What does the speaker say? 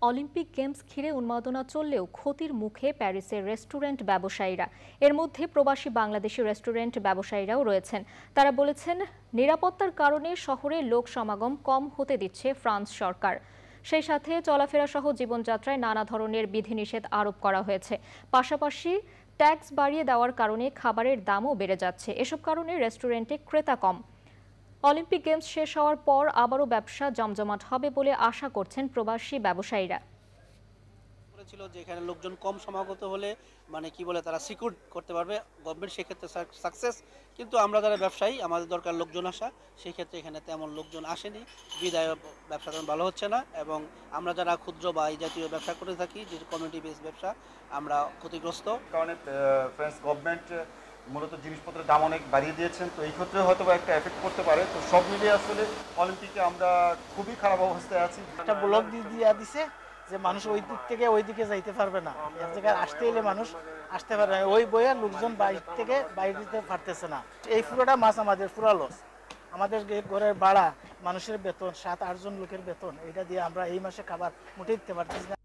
Olympic games ঘিরে উন্মাদনা চললেও ক্ষতির মুখে প্যারিসের রেস্টুরেন্ট ব্যবসায়ীরা। এর মধ্যে প্রবাসী বাংলাদেশি রেস্টুরেন্ট ব্যবসায়ীরাও রয়েছেন। তারা বলেছেন, নিরাপত্তার কারণে শহরে লোক সমাগম কম হতে দিচ্ছে ফ্রান্স সরকার। সেই সাথে চলাফেরা সহ জীবনযাত্রায় নানা ধরনের বিধিনিষেধ আরোপ করা হয়েছে। পাশাপাশি ট্যাক্স বাড়িয়ে দেওয়ার কারণে খাবারের দামও বেড়ে যাচ্ছে। এসব কারণে রেস্টুরেন্টে ক্রেতা কম। অলিম্পিক গেমস শেষ হওয়ার পর আবারও ব্যবসা জমজমাট হবে বলে আশা করছেন প্রবাসী ব্যবসায়ীরা। ছিল যে এখানে লোকজন কম সমাগত হলে কি বলে তারা সিকিউর করতে পারবে গভর্নমেন্ট, সেক্ষেত্রে সাকসেস। কিন্তু আমরা যারা ব্যবসায়ী, আমাদের দরকার লোকজন আসা, সেই ক্ষেত্রে এখানে তেমন লোকজন আসেনি, বিদায় ব্যবসা তেমন ভালো হচ্ছে না। এবং আমরা যারা ক্ষুদ্র বা এই জাতীয় ব্যবসা করে থাকি, যে কমিউনিটি বেসড ব্যবসা, আমরা ক্ষতিগ্রস্ত। কারণে ফ্রেঞ্চ গভর্নমেন্ট মূলত জিনিসপত্রের দাম অনেক বাড়িয়ে দিয়েছেন, তো এই ক্ষেত্রে হয়তো একটা এফেক্ট করতে পারে। তো সব মিলিয়ে আসলে অলিম্পিকে আমরা খুবই খারাপ অবস্থায় আছি। একটা ব্লক দিয়ে দিছে যে মানুষ ওই দিক থেকে ওই দিকে যাইতে পারবে না, এক জায়গায় আসতে এলে মানুষ আসতে পারবে না, ওই বইয়া লোকজন বাইরে থেকে বাইরে দিতে পারতেছে না। এই পুরোটা মাছ আমাদের পুরা লস। আমাদের ঘরের ভাড়া, মানুষের বেতন, 7-8 জন লোকের বেতন, এটা দিয়ে আমরা এই মাসে খাবার মোটেই দিতে পারতেছি না।